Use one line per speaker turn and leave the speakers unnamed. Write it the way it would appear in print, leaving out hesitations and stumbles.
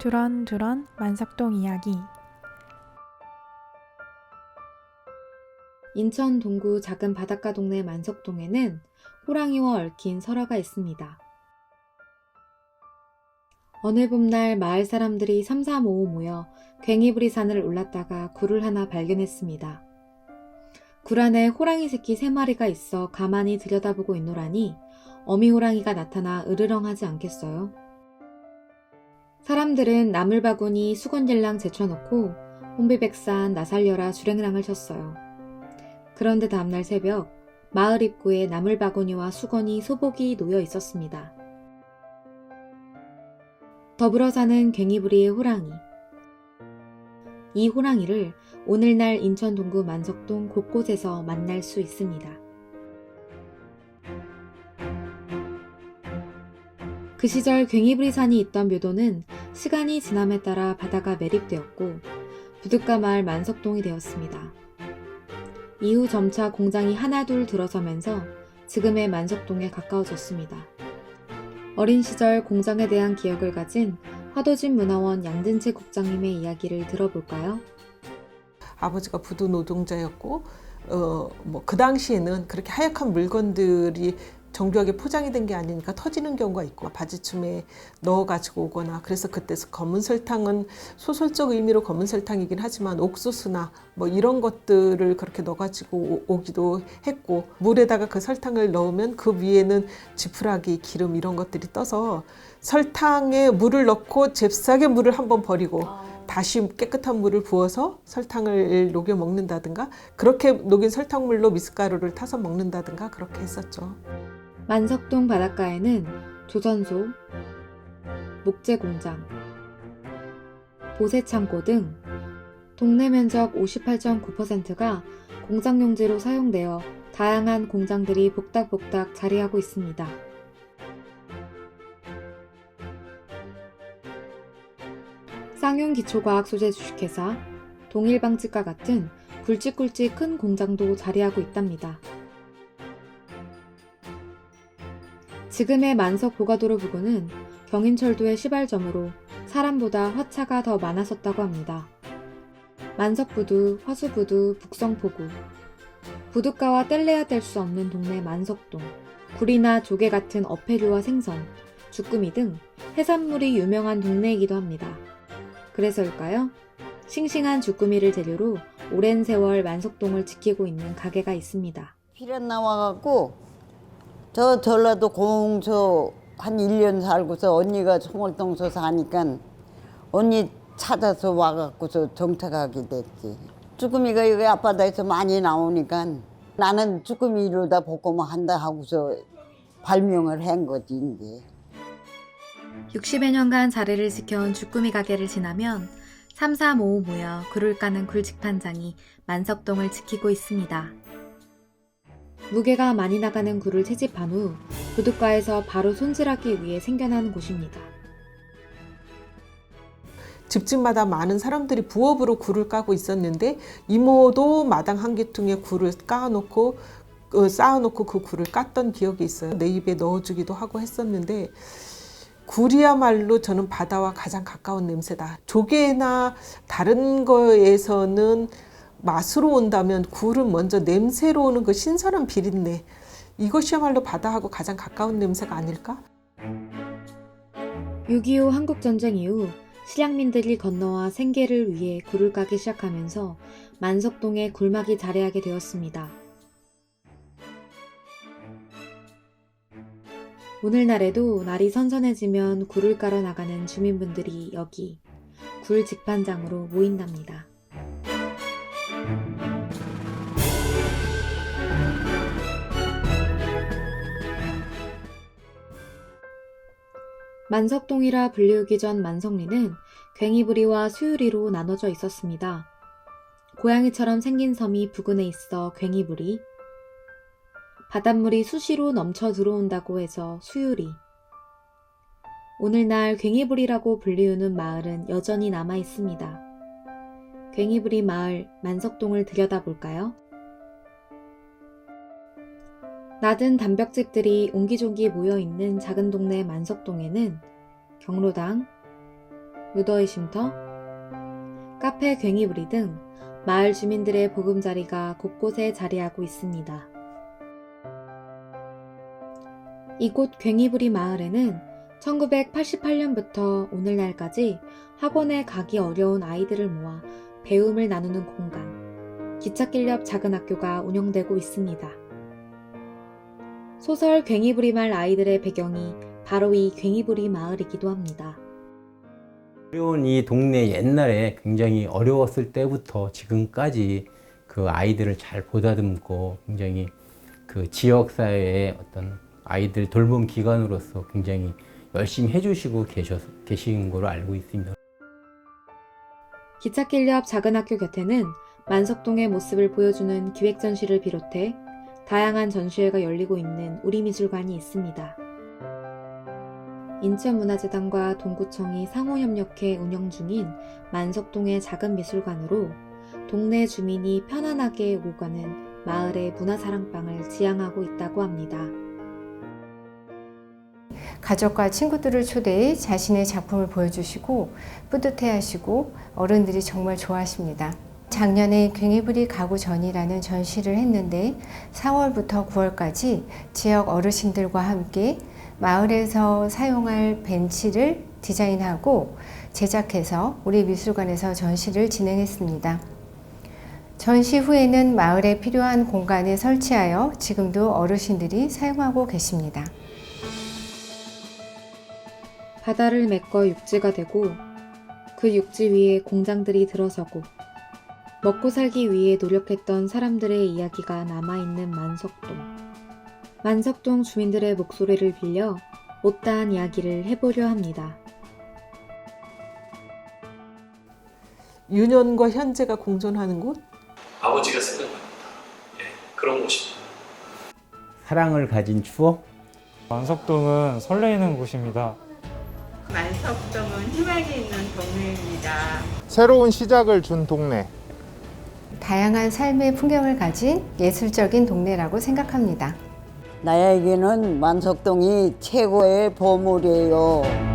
두런두런 만석동 이야기.
인천 동구 작은 바닷가 동네 만석동에는 호랑이와 얽힌 설화가 있습니다. 어느 봄날 마을 사람들이 삼삼오오 모여 괭이부리 산을 올랐다가 굴을 하나 발견했습니다. 굴 안에 호랑이 새끼 3마리가 있어 가만히 들여다보고 있노라니 어미 호랑이가 나타나 으르렁하지 않겠어요? 사람들은 나물바구니 수건질랑 제쳐놓고 혼비백산 나살려라 주랭랑을 쳤어요. 그런데 다음날 새벽 마을 입구에 나물바구니와 수건이 소복이 놓여 있었습니다. 더불어 사는 괭이부리의 호랑이. 이 호랑이를 오늘날 인천 동구 만석동 곳곳에서 만날 수 있습니다. 그 시절 괭이부리 산이 있던 묘도는 시간이 지남에 따라 바다가 매립되었고 부둣가 마을 만석동이 되었습니다. 이후 점차 공장이 하나둘 들어서면서 지금의 만석동에 가까워졌습니다. 어린 시절 공장에 대한 기억을 가진 화도진 문화원 양진채 국장님의 이야기를 들어볼까요?
아버지가 부두 노동자였고 그 당시에는 그렇게 하얗게 물건들이 정교하게 포장이 된 게 아니니까 터지는 경우가 있고 바지춤에 넣어가지고 오거나, 그래서 그때 검은 설탕은 소설적 의미로 검은 설탕이긴 하지만 옥수수나 이런 것들을 그렇게 넣어가지고 오기도 했고, 물에다가 그 설탕을 넣으면 그 위에는 지푸라기, 기름 이런 것들이 떠서 설탕에 물을 넣고 잽싸게 물을 한번 버리고 다시 깨끗한 물을 부어서 설탕을 녹여 먹는다든가, 그렇게 녹인 설탕물로 미숫가루를 타서 먹는다든가 그렇게 했었죠.
만석동 바닷가에는 조선소, 목재공장, 보세창고 등 동네 면적 58.9%가 공장용지로 사용되어 다양한 공장들이 복닥복닥 자리하고 있습니다. 쌍용기초과학 소재 주식회사, 동일방직과 같은 굵직굵직 큰 공장도 자리하고 있답니다. 지금의 만석 보가도로 부근은 경인철도의 시발점으로 사람보다 화차가 더 많았었다고 합니다. 만석부두, 화수부두, 북성포구, 부둣가와 뗄래야 뗄 수 없는 동네 만석동, 굴이나 조개 같은 어패류와 생선, 주꾸미 등 해산물이 유명한 동네이기도 합니다. 그래서일까요? 싱싱한 주꾸미를 재료로 오랜 세월 만석동을 지키고 있는 가게가 있습니다.
필연 나와갖고 저 전라도 공소 한 1년 살고서 언니가 송월동서 사니까 언니 찾아서 와갖고서 정착하게 됐지. 쭈꾸미가 여기 앞바다에서 많이 나오니까 나는 쭈꾸미로다 볶음을 한다 하고서 발명을 한 거지 이제.
60여 년간 자리를 지켜온 주꾸미 가게를 지나면 삼삼오오 모여 굴을 까는 굴직판장이 만석동을 지키고 있습니다. 무게가 많이 나가는 굴을 채집한 후 부둣가에서 바로 손질하기 위해 생겨난 곳입니다.
집집마다 많은 사람들이 부업으로 굴을 까고 있었는데 이모도 마당 한 귀퉁이에 굴을 쌓아놓고 그 굴을 깠던 기억이 있어요. 내 입에 넣어주기도 하고 했었는데, 굴이야말로 저는 바다와 가장 가까운 냄새다. 조개나 다른 거에서는 맛으로 온다면 굴은 먼저 냄새로 오는 그 신선한 비린내, 이것이야말로 바다하고 가장 가까운 냄새가 아닐까?
6.25 한국전쟁 이후 실향민들이 건너와 생계를 위해 굴을 까기 시작하면서 만석동에 굴막이 자리하게 되었습니다. 오늘날에도 날이 선선해지면 굴을 까러 나가는 주민분들이 여기 굴 직판장으로 모인답니다. 만석동이라 불리우기 전 만석리는 괭이부리와 수유리로 나눠져 있었습니다. 고양이처럼 생긴 섬이 부근에 있어 괭이부리, 바닷물이 수시로 넘쳐 들어온다고 해서 수유리. 오늘날 괭이부리라고 불리우는 마을은 여전히 남아 있습니다. 괭이부리 마을 만석동을 들여다볼까요? 낮은 담벽집들이 옹기종기 모여있는 작은 동네 만석동에는 경로당, 무더위 쉼터, 카페 괭이부리 등 마을 주민들의 보금자리가 곳곳에 자리하고 있습니다. 이곳 괭이부리 마을에는 1988년부터 오늘날까지 학원에 가기 어려운 아이들을 모아 배움을 나누는 공간, 기찻길 옆 작은 학교가 운영되고 있습니다. 소설 괭이부리 마을 아이들의 배경이 바로 이 괭이부리 마을이기도 합니다.
어려운 이 동네 옛날에 굉장히 어려웠을 때부터 지금까지 그 아이들을 잘 보다듬고 굉장히 그 지역사회의 어떤 아이들 돌봄 기관으로서 굉장히 열심히 해주시고 계신 걸로 알고 있습니다.
기찻길 옆 작은 학교 곁에는 만석동의 모습을 보여주는 기획전시를 비롯해 다양한 전시회가 열리고 있는 우리미술관이 있습니다. 인천문화재단과 동구청이 상호협력해 운영 중인 만석동의 작은 미술관으로 동네 주민이 편안하게 오고 가는 마을의 문화사랑방을 지향하고 있다고 합니다.
가족과 친구들을 초대해 자신의 작품을 보여주시고 뿌듯해하시고 어른들이 정말 좋아하십니다. 작년에 괭이부리 가구 전이라는 전시를 했는데 4월부터 9월까지 지역 어르신들과 함께 마을에서 사용할 벤치를 디자인하고 제작해서 우리 미술관에서 전시를 진행했습니다. 전시 후에는 마을에 필요한 공간에 설치하여 지금도 어르신들이 사용하고 계십니다.
바다를 메꿔 육지가 되고 그 육지 위에 공장들이 들어서고 먹고 살기 위해 노력했던 사람들의 이야기가 남아있는 만석동. 만석동 주민들의 목소리를 빌려 못다한 이야기를 해보려 합니다.
유년과 현재가 공존하는 곳?
아버지가 생각납니다. 예, 그런 곳입니다.
사랑을 가진 추억?
만석동은 설레이는 곳입니다.
만석동은 희망이 있는 동네입니다.
새로운 시작을 준 동네.
다양한 삶의 풍경을 가진 예술적인 동네라고 생각합니다.
나에게는 만석동이 최고의 보물이에요.